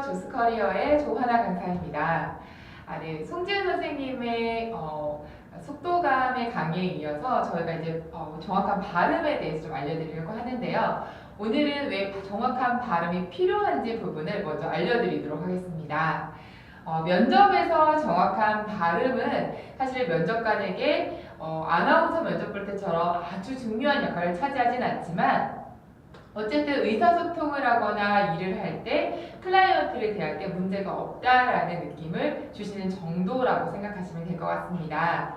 조스커리어의 조하나 강사입니다. 네, 송지은 선생님의 속도감의 강의에 이어서 저희가 이제 정확한 발음에 대해서 좀 알려드리려고 하는데요. 오늘은 왜 정확한 발음이 필요한지 부분을 먼저 알려드리도록 하겠습니다. 면접에서 정확한 발음은 사실 면접관에게 아나운서 면접 볼 때처럼 아주 중요한 역할을 차지하진 않지만 어쨌든 의사소통을 하거나 일을 할 때 클라이언트를 대할 때 문제가 없다라는 느낌을 주시는 정도라고 생각하시면 될 것 같습니다.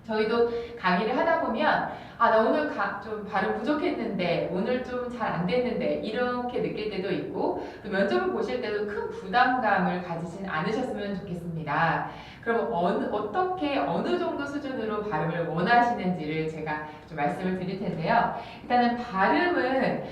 저희도 강의를 하다 보면 나 오늘 좀 발음 부족했는데 오늘 좀 잘 안 됐는데 이렇게 느낄 때도 있고 또 면접을 보실 때도 큰 부담감을 가지진 않으셨으면 좋겠습니다. 그럼 어떻게 어느 정도 수준으로 발음을 원하시는지를 제가 좀 말씀을 드릴 텐데요. 일단은 발음은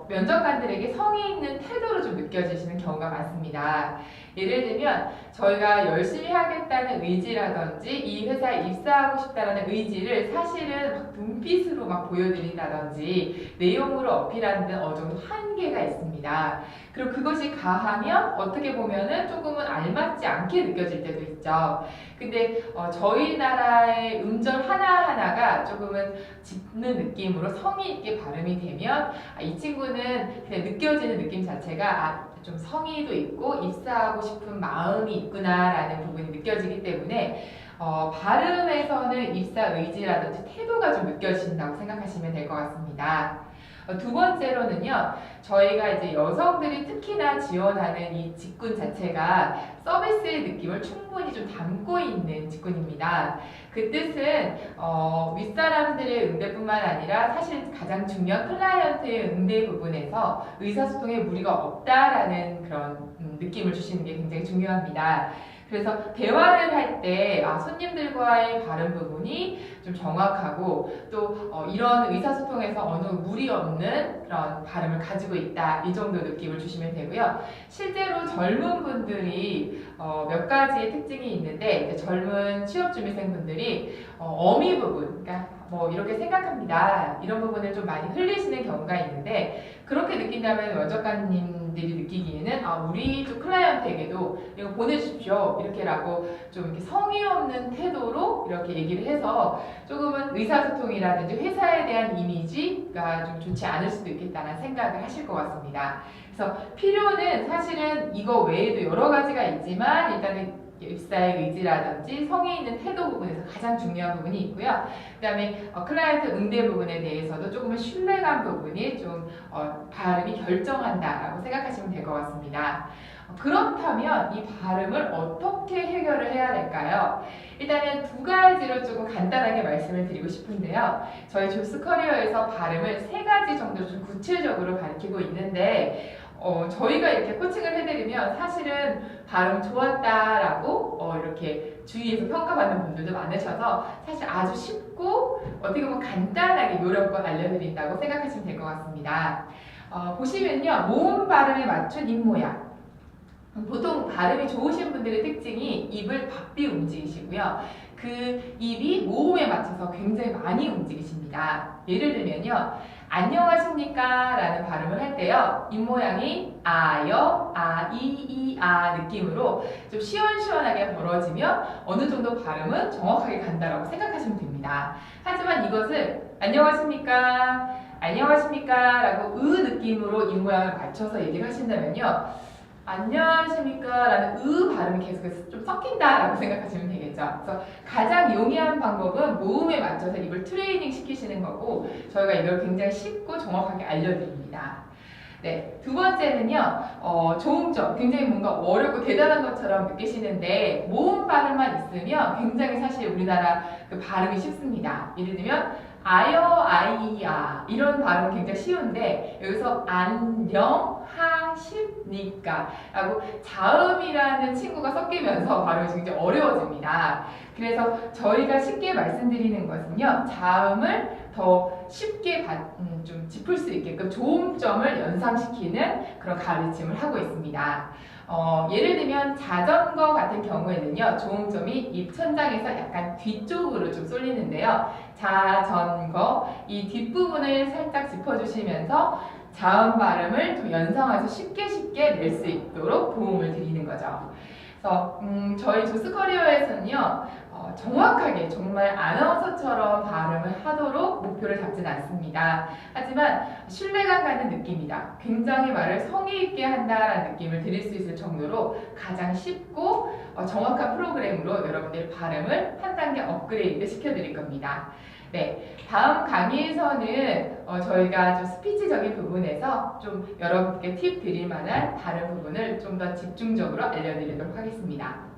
면접관들에게 성의 있는 태도로 좀 느껴지시는 경우가 많습니다. 예를 들면 저희가 열심히 하겠다는 의지라든지 이 회사에 입사하고 싶다는 의지를 사실은 막 눈빛으로 막 보여드린다든지 내용으로 어필하는 데는 어느 정도 한계가 있습니다. 그리고 그것이 가하면 어떻게 보면은 조금은 알맞지 않게 느껴질 때도 있죠. 근데 저희 나라의 음절 하나하나가 조금은 짚는 느낌으로 성의 있게 발음이 되면 이 친구는 그냥 느껴지는 느낌 자체가 좀 성의도 있고 입사하고 싶은 마음이 있구나라는 부분이 느껴지기 때문에 발음에서는 입사 의지라든지 태도가 좀 느껴진다고 생각하시면 될 것 같습니다. 두 번째로는요, 저희가 이제 여성들이 특히나 지원하는 이 직군 자체가 서비스의 느낌을 충분히 좀 담고 있는 직군입니다. 그 뜻은 윗사람들의 응대뿐만 아니라 사실 가장 중요한 클라이언트의 응대 부분에서 의사소통에 무리가 없다라는 그런 느낌을 주시는 게 굉장히 중요합니다. 그래서 대화를 할 때 손님들과의 발음 부분이 좀 정확하고 또 이런 의사소통에서 어느 무리 없는 그런 발음을 가지고 있다, 이 정도 느낌을 주시면 되고요. 실제로 젊은 분들이 몇 가지의 특징이 있는데 이제 젊은 취업준비생분들이 어미 부분, 그러니까 뭐 이렇게 생각합니다, 이런 부분을 좀 많이 흘리시는 경우가 있는데 그렇게 느낀다면 면접관님들이 느끼기에는 우리 쪽 클라이언트에게도 이거 보내주십시오 이렇게라고 좀 이렇게 성의 없는 태도로 이렇게 얘기를 해서 조금은 의사소통이라든지 회사에 대한 이미지가 좀 좋지 않을 수도 있겠다는 생각을 하실 것 같습니다. 그래서 필요는 사실은 이거 외에도 여러 가지가 있지만 일단은 입사의 의지라든지 성의 있는 태도 부분에서 가장 중요한 부분이 있고요. 그 다음에 클라이언트 응대 부분에 대해서도 조금은 신뢰감 부분이 좀 발음이 결정한다라고 생각하시면 될 것 같습니다. 그렇다면 이 발음을 어떻게 해결을 해야 될까요? 일단은 두 가지로 조금 간단하게 말씀을 드리고 싶은데요. 저희 조스커리어에서 발음을 세 가지 정도 좀 구체적으로 가르치고 있는데 저희가 이렇게 코칭을 해드리면 사실은 발음 좋았다라고 이렇게 주위에서 평가받는 분들도 많으셔서 사실 아주 쉽고 어떻게 보면 간단하게 요령껏 알려드린다고 생각하시면 될 것 같습니다. 보시면요, 모음 발음에 맞춘 입 모양. 보통 발음이 좋으신 분들의 특징이 입을 바삐 움직이시고요. 그 입이 모음에 맞춰서 굉장히 많이 움직이십니다. 예를 들면요, 안녕하십니까 라는 발음을 할 때요, 입 모양이 아여, 이, 느낌으로 좀 시원시원하게 벌어지면 어느 정도 발음은 정확하게 간다라고 생각하시면 됩니다. 하지만 이것을 안녕하십니까 라고 느낌으로 입 모양을 맞춰서 얘기를 하신다면요, 안녕하십니까 라는 발음이 계속해서 좀 섞인다라고 생각하시면 되겠죠. 그래서 가장 용이한 방법은 모음에 맞춰서 입을 트레이닝 시키시는 거고 저희가 이걸 굉장히 쉽고 정확하게 알려드립니다. 네, 두 번째는요, 조음점. 굉장히 뭔가 어렵고 대단한 것처럼 느끼시는데 모음 발음만 있으면 굉장히 사실 우리나라 그 발음이 쉽습니다. 예를 들면 아여, 아이야 이런 발음은 굉장히 쉬운데 여기서 안녕하십니까 라고 자음이라는 친구가 섞이면서 발음이 굉장히 어려워집니다. 그래서 저희가 쉽게 말씀드리는 것은요, 자음을 더 쉽게 좀 짚을 수 있게끔 조음점을 연상시키는 그런 가르침을 하고 있습니다. 예를 들면 자전거 같은 경우에는요, 조음점이 입 천장에서 약간 뒤쪽으로 좀 쏠리는데요. 자전거, 이 뒷부분을 살짝 짚어주시면서 자음 발음을 좀 연상해서 쉽게 낼 수 있도록 도움을 드리는 거죠. 그래서 저희 조스커리어에서는요, 정확하게 정말 아나운서처럼 발음을 하도록 목표를 잡진 않습니다. 하지만 신뢰감 가는 느낌이다. 굉장히 말을 성의 있게 한다라는 느낌을 드릴 수 있을 정도로 가장 쉽고 정확한 프로그램으로 여러분들의 발음을 한 단계 업그레이드 시켜드릴 겁니다. 네, 다음 강의에서는 저희가 좀 스피치적인 부분에서 좀 여러분께 팁 드릴 만한 다른 부분을 좀 더 집중적으로 알려드리도록 하겠습니다.